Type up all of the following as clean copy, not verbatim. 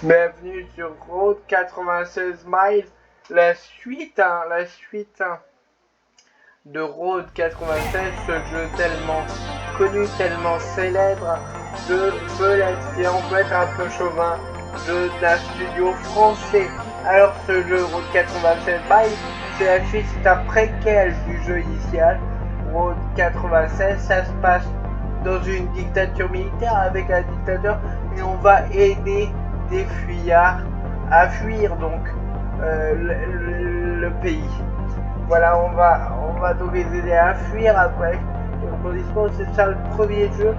Bienvenue sur Road 96 Miles, la suite de Road 96, ce jeu tellement connu, tellement célèbre de on peut être un peu chauvin, jeu d'un studio français. Alors ce jeu Road 96 Miles, c'est la suite, c'est un préquel du jeu initial. Road 96, ça se passe dans une dictature militaire avec un dictateur et on va aider des fuyards à fuir donc le pays. Voilà, on va donc les aider à fuir après. Et c'est ça le premier jeu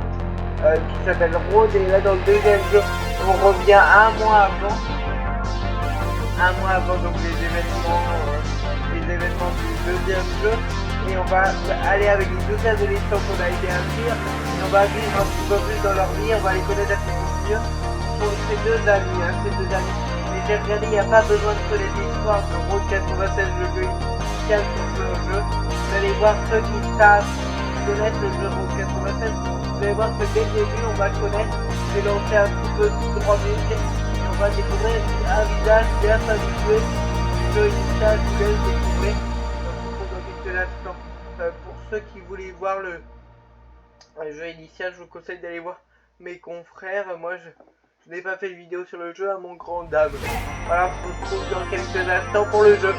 qui s'appelle Road, et là dans le deuxième jeu on revient un mois avant donc les événements du deuxième jeu, et on va aller avec les deux adolescents qu'on a aidé à fuir et on va vivre un petit peu plus dans leur vie, on va les connaître un petit peu mieux. Ces deux amis. Mais j'ai regardé, il n'y a pas besoin de connaître l'histoire de Road 96, le jeu initial pour jouer au jeu. Vous allez voir ceux qui savent connaître le jeu Road 96. Vous allez voir que dès le début, on va connaître, je vais lancer un petit peu 3 minutes et on va découvrir un visage bien habitué du jeu initial. Je vous laisse découvrir dans quelques instants. Pour ceux qui voulaient voir le jeu initial, je vous conseille d'aller voir mes confrères. Moi, je n'ai pas fait de vidéo sur le jeu à mon grand dame. Voilà, on se retrouve dans quelques instants pour le jeu.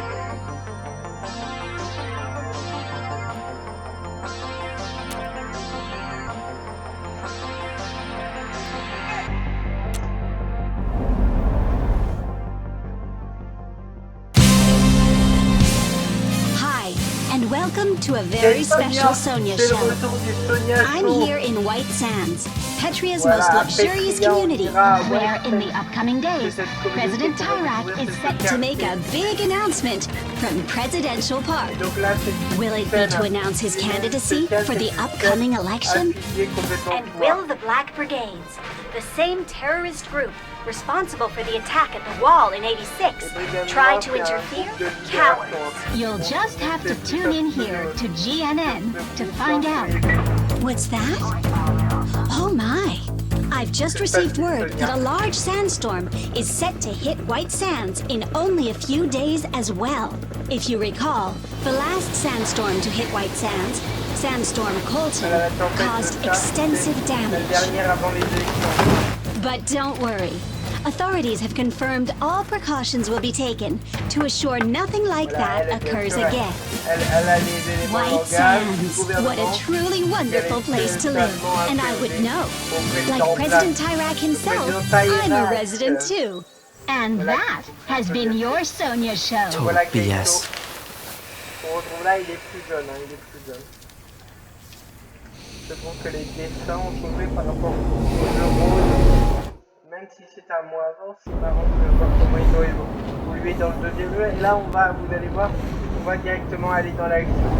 And welcome to a very special Sonia show. I'm here in White Sands, Petria's most luxurious community, where in the upcoming days, President Tyrak is set to make a big announcement from Presidential Park. Will it be to announce his candidacy for the upcoming election? And will the Black Brigades, the same terrorist group responsible for the attack at the wall in '86, try to interfere? Cowards. You'll just have to tune in here to GNN to find out. What's that? Oh my! I've just received word that a large sandstorm is set to hit White Sands in only a few days as well. If you recall, the last sandstorm to hit White Sands, Sandstorm Colton, caused extensive damage. But don't worry. Authorities have confirmed all precautions will be taken to assure nothing like that occurs again. White Sands, what a truly wonderful place to live, and I would know. Like President Tyrak himself, I'm a resident too. And that has been your Sonia show. Total BS. Je trouve que les dessins ont changé par rapport au jeu Rose. Même si c'est un mois avant, c'est marrant de voir comment ils ont évolué dans le deuxième jeu. Et là, vous allez voir, on va directement aller dans l'action.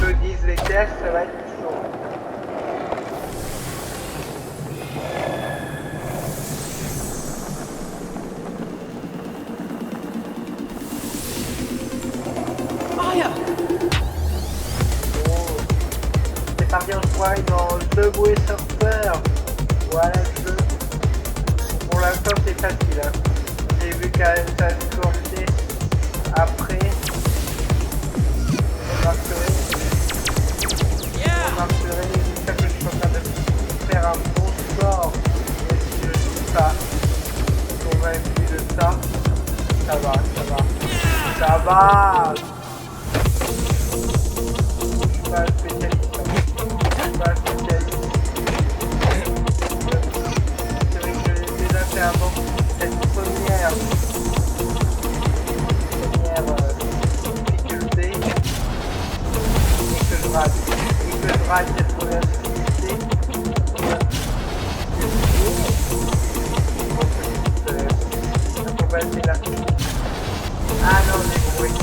Ce que disent les tests, ça va être chaud. C'est parti en soirée dans Subway Surfer. Voilà le jeu. Pour l'instant c'est facile, hein. J'ai vu quand même ça se corser après. Remarquerez, j'espère que je suis en train de faire un bon score. Et si je suis pas convaincu de ça, ça va. Je suis pas un spécialiste. Avant cette première difficulté et que je rate cette première difficulté, on va passer là. Ah non, j'ai compris.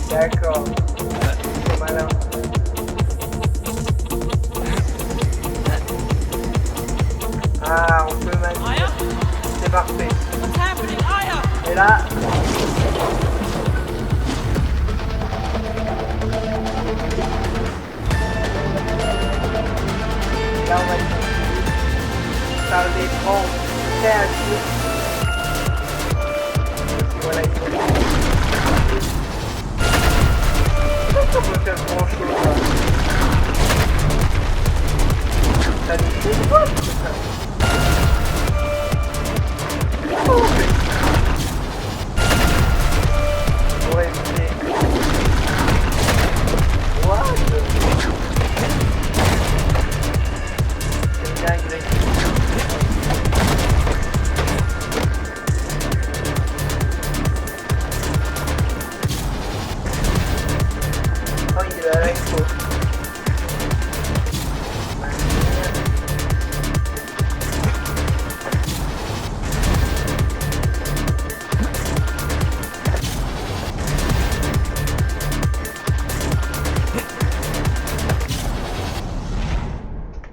D'accord, c'est malin. Ah, on peut manier. C'est parfait. Et là... Là, on va par l'écran. créatif. Voilà, il faut on peut faire grand chose. Ça nous fait quoi tout ça? Ouais, c'est... What? C'est dingue. Oh, il est à l'expo.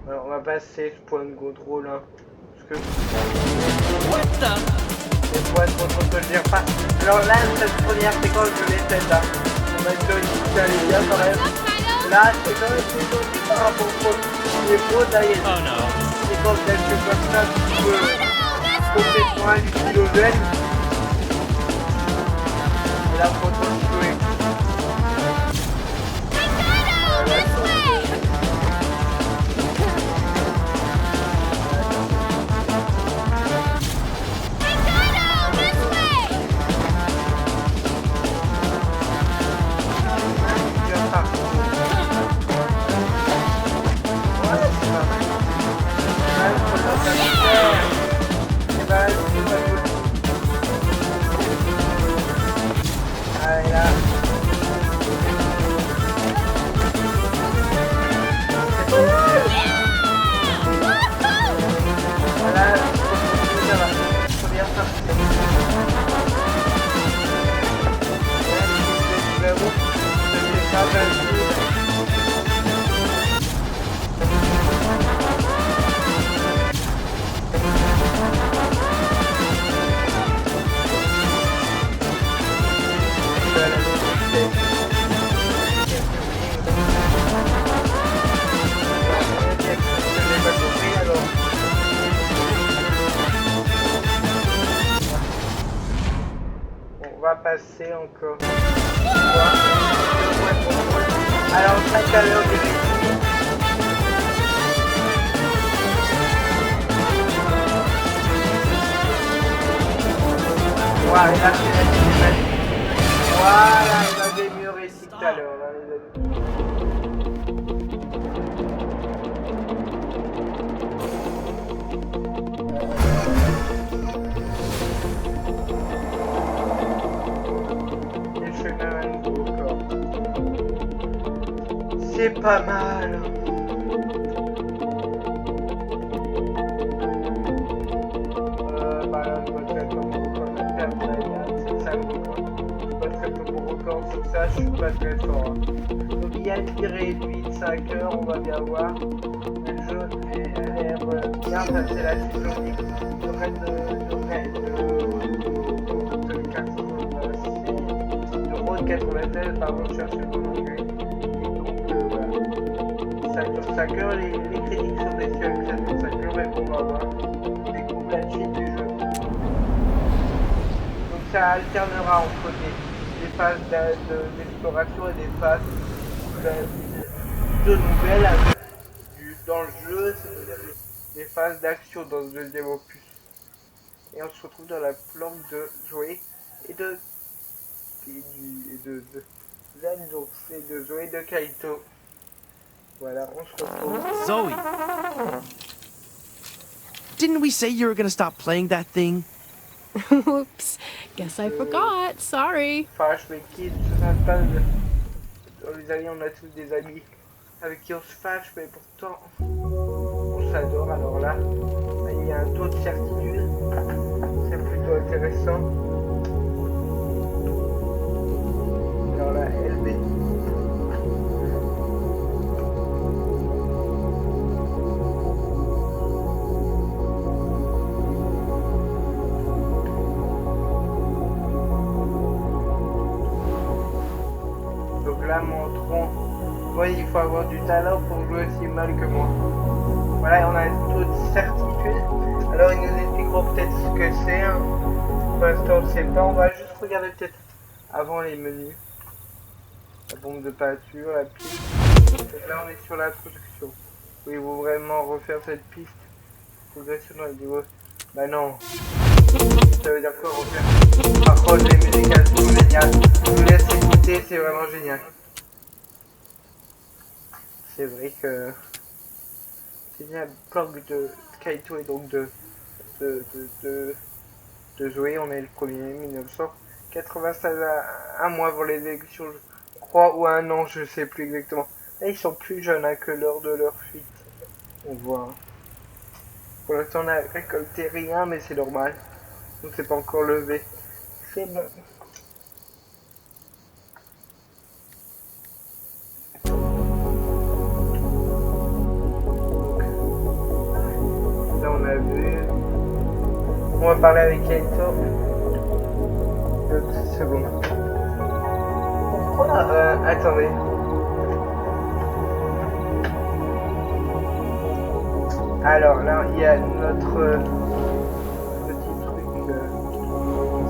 Alors, on va passer ce point de contrôle, hein, parce que... What the? Les points de contrôle que je gère pas. Alors là, cette première séquence, je l'ai faite là. On a dit que ça allait bien quand même. Là, c'est quand même joli par rapport au les beaux là, il y a Oh no. des séquences d'action comme ça, un petit peu complètement hallucinogènes. Et là, faut trop jouer. Passer encore. Alors, tout à l'heure, j'ai réussi. Voilà, là, c'est la cinématique. Voilà, il avait mieux réussi tout à l'heure, là, les amis. C'est pas mal. Bah là, je dois être comme c'est ça le record. Je dois être comme mon record sur ça, je suis pas très fort. Hein. Donc il y a une tirée de 8, 5 heures, on va bien voir. Le jeu a l'air bien, ça c'est la saison de Road 96, pardon, je cherche le mot anglais. Ça dure 5 heures, les critiques sont déçus avec 5 heures, mais on va voir. Découvre la suite du jeu. Donc ça alternera entre des phases d'exploration et des phases de nouvelles avec dans le jeu, c'est-à-dire des phases d'action dans ce deuxième opus. Et on se retrouve dans la planque de Zoé et de Zen, donc c'est de Zoé de Kaito. Voilà, on se retrouve. Zoe! Didn't we say you were gonna stop playing that thing? Oops. Guess I forgot. Sorry. Fâche, mais qui se passe dans les amis, on a tous des amis avec qui on se fâche, mais pourtant on s'adore. Alors là, il y a un taux de certitude, c'est plutôt intéressant. Alors là, LB. Montrons. Oui, il faut avoir du talent pour jouer aussi mal que moi. Voilà, on a un taux de certitude. Alors il nous explique découvre peut-être ce que c'est. Hein. Pour l'instant, on ne sait pas. On va juste regarder peut-être avant les menus. La bombe de peinture, la piste. Donc là, on est sur l'introduction. Pouvez-vous vraiment refaire cette piste? Progression dans les niveaux. Bah non. Ça veut dire quoi refaire? Par contre, les musiques, elles sont géniales. Je vous laisse écouter, c'est vraiment génial. C'est vrai que c'est bien plug de Kaito et donc de jouer. On est le 1er 1996 à un mois pour les élections, je crois, ou un an, je sais plus exactement. Et ils sont plus jeunes hein, que lors de leur fuite. On voit. Pour l'instant, on a récolté rien, mais c'est normal. On ne s'est pas encore levé. C'est bon. Là, on a vu. On va parler avec Kaito. 2 secondes. Pourquoi attendez. Alors là, il y a notre petit truc.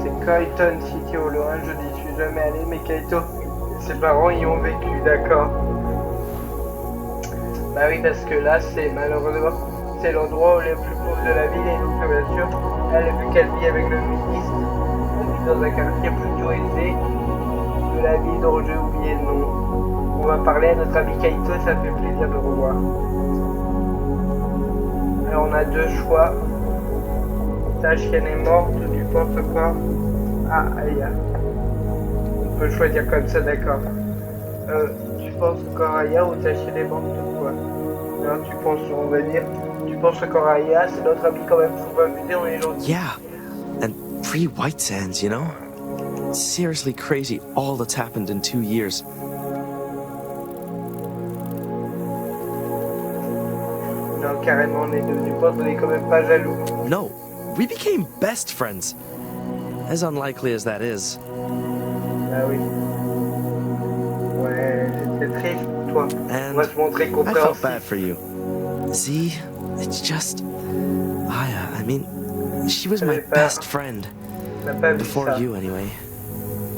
C'est Kaiton City au loin. Je n'y suis jamais allé, mais Kaito et ses parents y ont vécu, d'accord. Bah oui, parce que là, c'est malheureusement, c'est l'endroit où les plus pauvres de la ville. Et donc, bien sûr, elle a vu qu'elle vit avec le ministre. Elle vit dans un quartier plutôt aisé de la ville dont j'ai oublié le nom. On va parler à notre ami Kaito, ça fait plaisir de le revoir. Alors on a 2 choix. Ta chienne est morte, tu penses quoi? Ah, aïe. On peut choisir comme ça, d'accord. Tu penses encore à Aya ou ta chienne est morte ou quoi? Alors tu penses, on va dire, tu penses encore à Aya, c'est notre ami quand même, faut pas abuser, on est gentil. Yeah, and free White Sands, you know? Seriously crazy, all that's happened in 2 years. Non, carrément, on est devenus potes, on est quand même pas jaloux. No, we became best friends. As unlikely as that is. Ah oui. Ouais, c'est triste pour toi. On And va se montrer I felt compréhensif. bad for you. Z, it's just... Aya, I mean, she was my best friend. On n'a pas vu Before ça. you, anyway.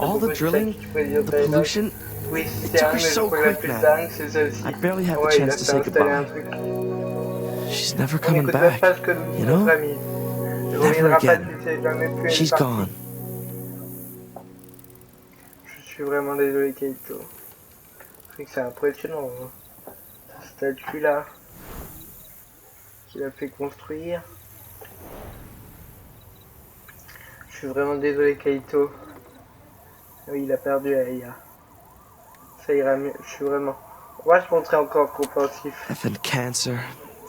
All the Beaucoup de drilling, choses qui pourraient dire the d'ailleurs. pollution, Oui, it c'est took un, her mais je so crois que la quick, plus man. dingue, c'est celle-ci. I barely had the Ouais, il a chance to fait say installer un goodbye. truc. She's never On coming n'écoute même back, pas ce que nous dit you know? notre ami. Elle Never reviendra pas, again. tu sais jamais plus. She's gone. Je suis vraiment désolé, Kaito. C'est que c'est impressionnant. Hein. Ce statue-là qu'il a fait construire. Je suis vraiment désolé, Kaito. Oui, il a perdu Aya. Ça ira mieux. Je suis vraiment... On va se montrer encore compréhensif. Effing cancer.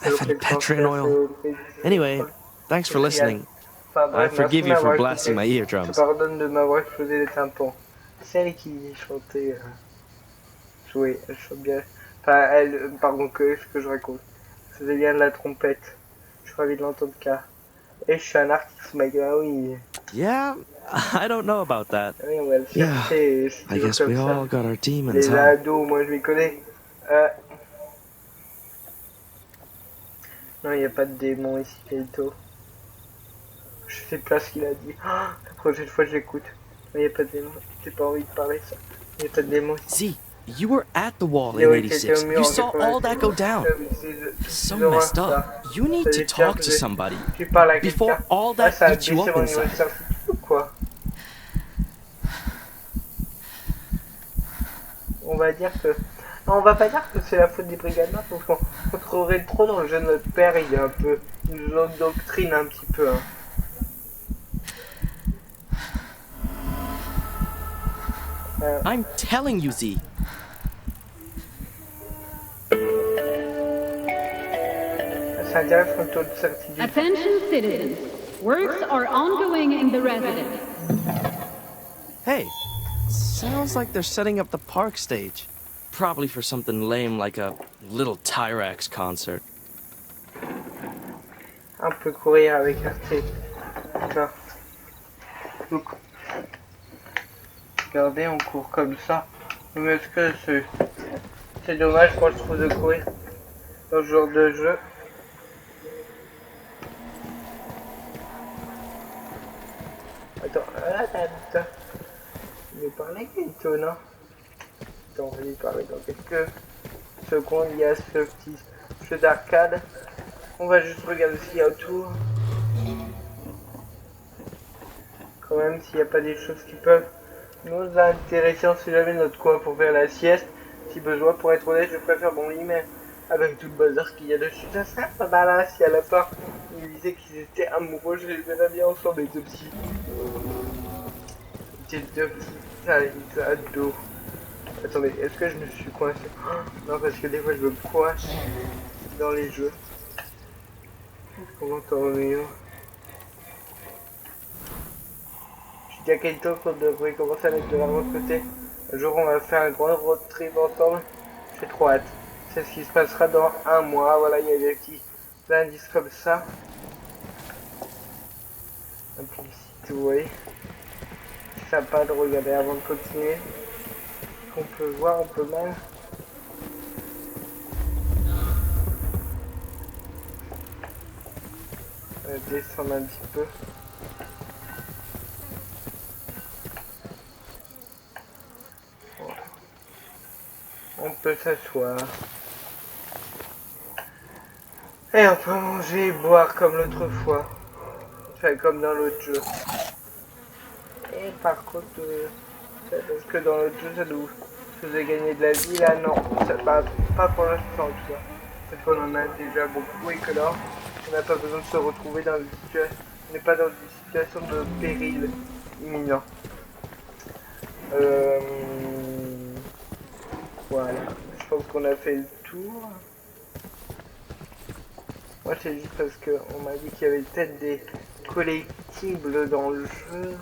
Ça nous fait Effing le temps petrol de oil. faire ce- Anyway, thanks for listening. Enfin, I bref, forgive merci you for de m'avoir blasting écouté. my Je eardrums. pardonne de m'avoir explosé les tympans. Celle qui chantait, jouait, elle chante bien. Enfin, elle, pardon, que ce que je raconte. Ça faisait bien de la trompette. Je suis ravi de l'entendre car. Et je suis un artiste, mec. Ah oui. Yeah, I don't know about that. Ah oui, on va le Yeah, chercher. c'est I toujours guess comme we ça. all got our demons, Les huh? ados, moi je les connais. Non, il n'y a pas de démon ici, Kaito. Je sais pas ce qu'il a dit. Oh, la prochaine fois, j'écoute. Il n'y a pas de démon. J'ai pas envie de parler ça. Il n'y a pas de démon. Z, you were at the wall Il y a in oui, quelqu'un 86. au mur You en saw all that go down. So C'est messed ça. up. You need Ça to veut dire talk que to somebody Tu parles à before quelqu'un. all Ah, that ça a eats you baissé up mon niveau de inside. certitude ou quoi? On va dire que... Non, on va pas dire que c'est la faute des brigades là, parce qu'on trouverait trop dans le jeu de notre père, il est un peu... Il nous endoctrine un petit peu, hein. I'm telling you, Z. Ça intéresse mon taux de certitude. Attention citizens. Works are ongoing in the residence. Hey, sounds like they're setting up the park stage. Probably for something lame like a little Tyrax concert. On peut courir avec Arte. D'accord. Donc, regardez, on court comme ça. Mais est-ce que c'est dommage, moi je trouve, de courir dans ce genre de jeu. Attends, putain. Il nous parlait Kaito, non? Attends, on va lui parler dans quelques secondes. Il y a ce petit jeu d'arcade. On va juste regarder ce qu'il y a autour. Quand même, s'il n'y a pas des choses qui peuvent nous intéresser, on sait jamais notre coin pour faire la sieste. Si besoin, pour être honnête, je préfère mon lit, mais avec tout le bazar qu'il y a dessus, ça serait pas mal, hein, si à la fin, ils disaient qu'ils étaient amoureux, je les verrais bien ensemble, les deux petits. Les deux petits ados. Attendez, est-ce que je me suis coincé? Non, parce que des fois, je me coince dans les jeux. Comment t'en es? Je dis à Kaito qu'on devrait commencer à mettre de l'argent de côté. Un jour, on va faire un grand road trip ensemble. J'ai trop hâte. C'est ce qui se passera dans un mois. Voilà, il y a des petits indices comme ça. Implicite, vous voyez. C'est sympa de regarder avant de continuer. On peut voir, on peut même. On va descendre un petit peu. On peut s'asseoir. Et on peut manger et boire comme l'autre fois. Enfin, comme dans l'autre jeu. Et par contre, parce que dans l'autre jeu, ça nous faisait gagner de la vie. Là, non. Ça, pas pour l'instant, en tout cas. Parce qu'on en a déjà beaucoup et que là, on n'a pas besoin de se retrouver dans une situation. On n'est pas dans une situation de péril imminent. Voilà, je pense qu'on a fait le tour. Moi c'est juste parce qu'on m'a dit qu'il y avait peut-être des collectibles dans le jeu.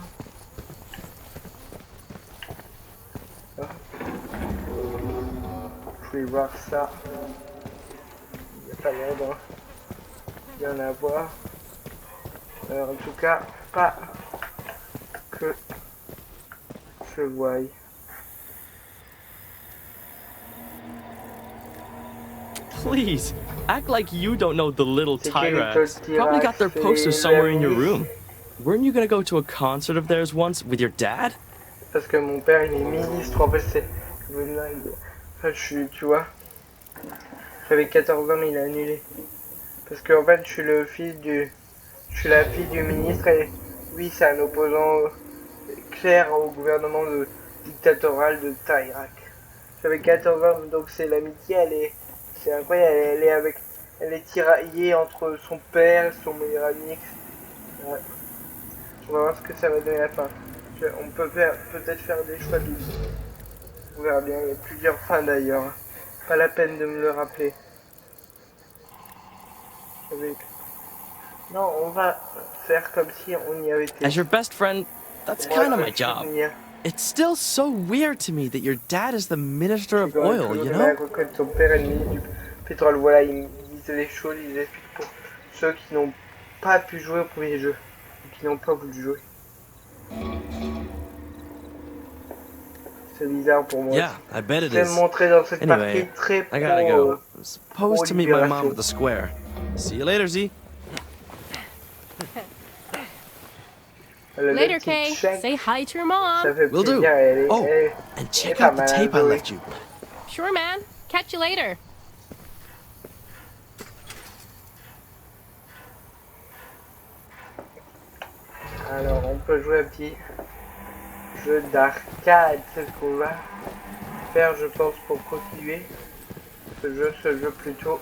Ah. Je vais voir ça. Il n'y a pas l'air d'y en avoir. Alors en tout cas, pas que je voie. Please, act like you don't know the little Tyrax. Probably got their posters somewhere in your room. Weren't you gonna go to a concert of theirs once with your dad? Parce que mon père il est ministre, en fait c'est... Enfin, tu vois, j'avais 14 ans mais il a annulé. Parce que en fait je suis le fils du... Je suis la fille du ministre et lui c'est un opposant clair au gouvernement dictatorial de Tyrax. J'avais 14 ans donc c'est l'amitié, elle est... C'est incroyable, elle est tiraillée entre son père et son meilleur ami. Ouais. On va voir ce que ça va donner à la fin. On peut peut-être faire des choix de vie. On verra bien, il y a plusieurs fins d'ailleurs. Pas la peine de me le rappeler. Non, on va faire comme si on y avait été. As your best friend, that's kind of my job. It's still so weird to me that your dad is the minister of oil, you know? Son père est le ministre du pétrole, voilà, il disent les choses, il explique pour ceux qui n'ont pas pu jouer au premier jeu, ou qui n'ont pas voulu jouer. C'est bizarre pour moi. Yeah, I bet it Je vais me is. montrer dans cette Anyway, partie très I gotta go. pro. I'm supposed to meet my mom at the square. See you later, Z. Later, Kay. Say hi to your mom. Will do. Oh, and check out the tape I left you. Sure, man. Catch you later. Alors, on peut jouer un petit jeu d'arcade, c'est ce qu'on va faire, je pense, pour continuer ce jeu plutôt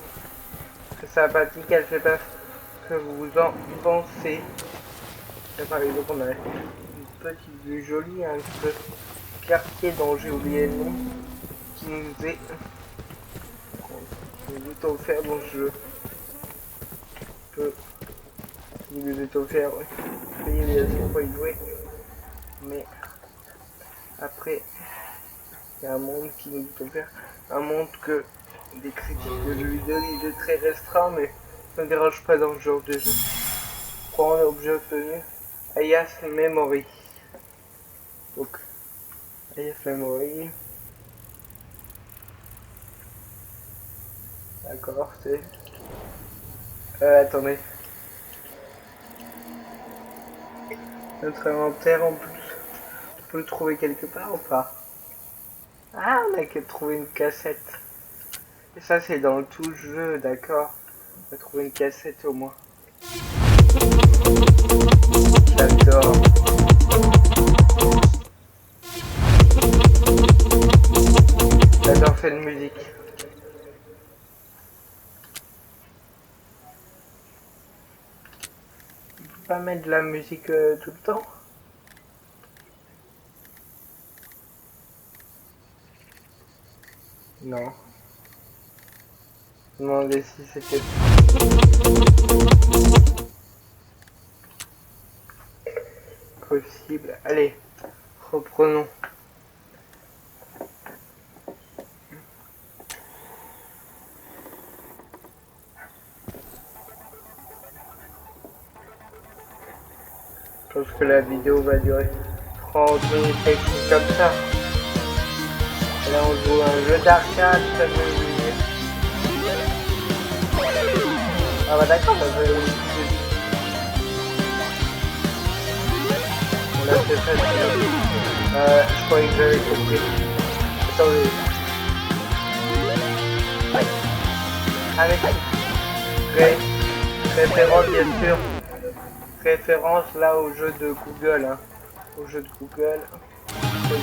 sympathique. Elle fait pas ce que vous en pensez. Et par exemple, on a une petite vue jolie, un petit peu quartier dont j'ai oublié le nom, qui nous est offert dans ce jeu. Qui nous est offert, ouais. Payer bien sûr pour y jouer, mais après il y a un monde qui nous est offert, un monde que des critiques de jeux vidéo, des jeux très restreints, mais ça ne dérange pas dans ce genre de jeu. Prendre l'objet obtenu, Ayas Memory. Donc, Ayas Memory. D'accord, c'est... Notre inventaire, on peut le trouver quelque part ou pas? Ah, on a qu'à trouver une cassette. Et ça, c'est dans tout le jeu, d'accord. On va trouver une cassette au moins. J'adore. J'adore cette musique. On peut pas mettre de la musique tout le temps? Non. Je me demandais si c'était possible. Allez, reprenons. Je pense que la vidéo va durer 30 minutes comme ça. Et là on joue à un jeu d'arcade, ça veut dire. Ah bah d'accord, ça veut dire. On a fait ça. Je croyais que j'avais compris. Attendez. Avec référence bien sûr. Référence là au jeu de Google, hein. Au jeu de Google. C'est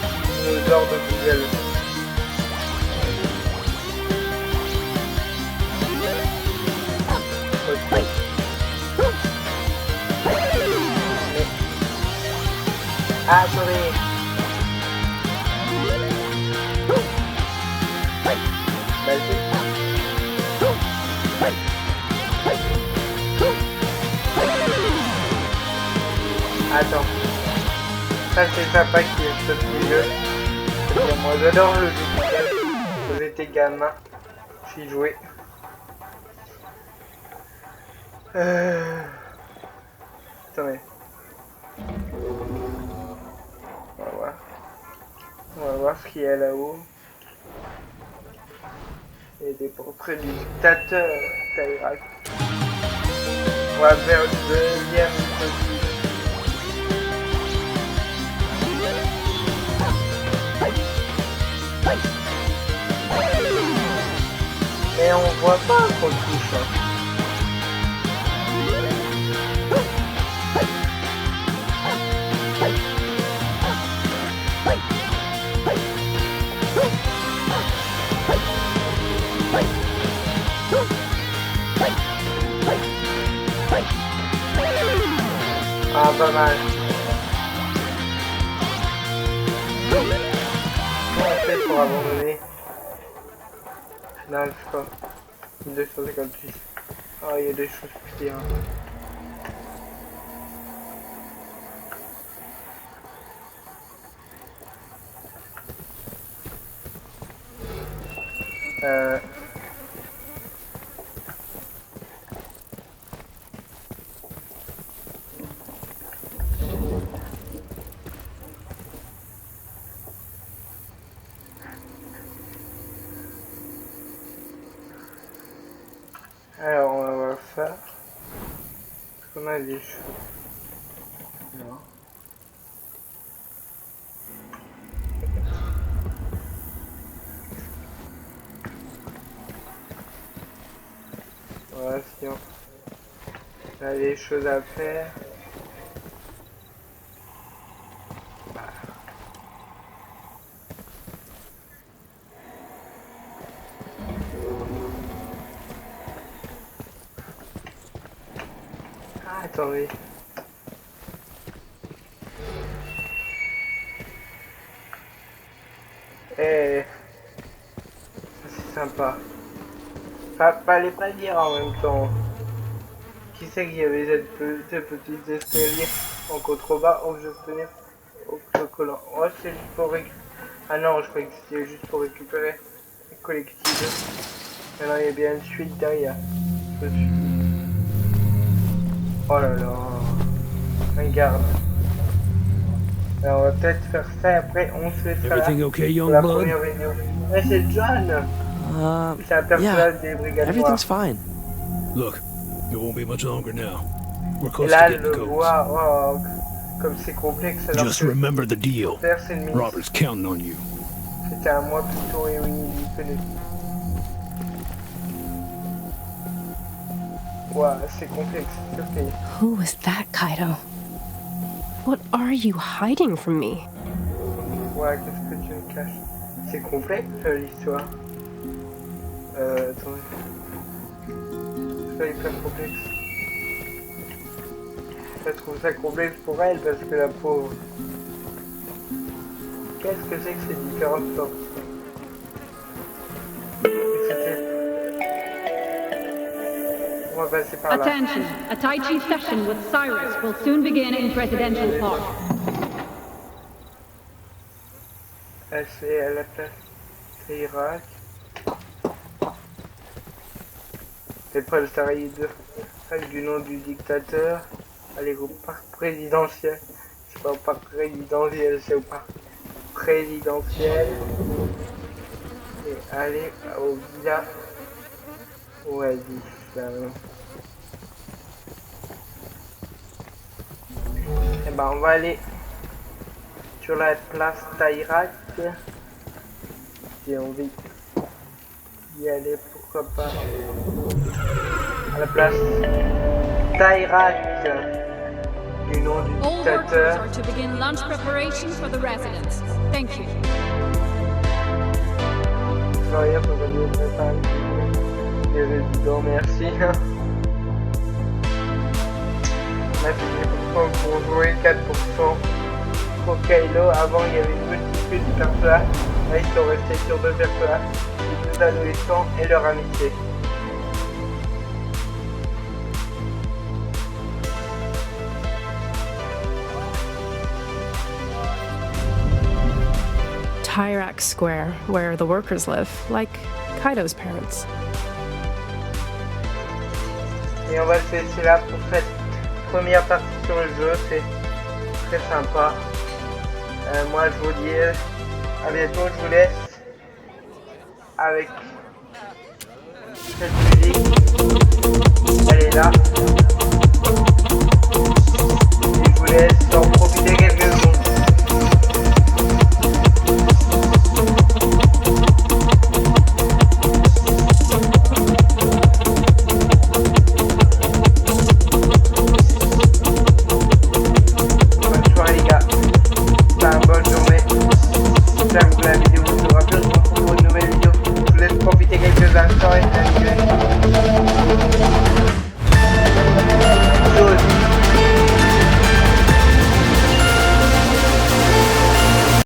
le dinosaure de Google. Ah, attendez. Attends. Ça c'est sympa qui est ce milieu. Moi j'adore le jeu. Quand j'étais gamin, j'y jouais. Attendez. On va voir. On va voir ce qu'il y a là-haut. Il y a des portraits du dictateur Taïrak. On va faire le deuxième petit. Et on voit pas qu'on touche. Ah, pas mal. Comment on fait pour abandonner? Non, je sais pas. 256. Ah, il y a des choses pires. Alors on va voir ça. Est-ce qu'on a des choses? Non. Voilà, si on a des choses à faire. Attendez. Eh, c'est sympa. Fallait pas dire en même temps. Qui c'est qu'il y avait ces petits escaliers en contrebas où je tenais au chocolat. Oh, c'est juste pour récupérer. Ah non, je croyais que c'était juste pour récupérer les collectibles. Alors il y a bien une suite derrière. Je me suis dit. Oh là là. Regarde. Alors on va peut-être faire ça après on se fait ça. Everything okay, young La blood? première vidéo. Mais c'est John. C'est un personnage des brigades noires. Everything's fine. Look, it won't be much longer now. We're Et close là, to getting the le codes. voit, oh, Comme c'est complexe, alors Just remember the deal. c'est le ministre. Robert's counting on you. C'était à moi plutôt, et oui, il connaît. Ouais, c'est complexe, ok. Who was that, Kaido? What are you hiding from me? Ouais, qu'est-ce que tu me caches? C'est complexe l'histoire. Attendez. C'est hyper complexe. Je trouve ça complexe pour elle parce que la pauvre. Qu'est-ce que c'est que ces différentes sortes? On va passer par là. Attention, a Tai Chi session with Cyrus will soon begin in Presidential Park. Elle c'est à la place de Irak. C'est pas le salarié du nom du dictateur. Allez au parc présidentiel. C'est pas au parc présidentiel, c'est au parc présidentiel. Et allez au villa Oasis. Et ben on va aller sur la place Taïrak. J'ai envie d'y aller, pourquoi pas. À la place Taïrak, du nom du All workers dictateur. are to begin lunch preparation for the residents. Thank you. Travailleurs pour venir préparer les résidents, merci. On a fait 10% pour jouer, 4% pour Kylo. Avant il y avait une multitude de personnages. Là ils sont restés sur 2 personnages, les 2 adolescents et leur amitié. Tyrak Square, where the workers live, like Kaido's parents. Et on va se laisser là pour cette première partie sur le jeu, c'est très sympa. Moi je vous dis à bientôt, je vous laisse avec cette musique. Elle est là.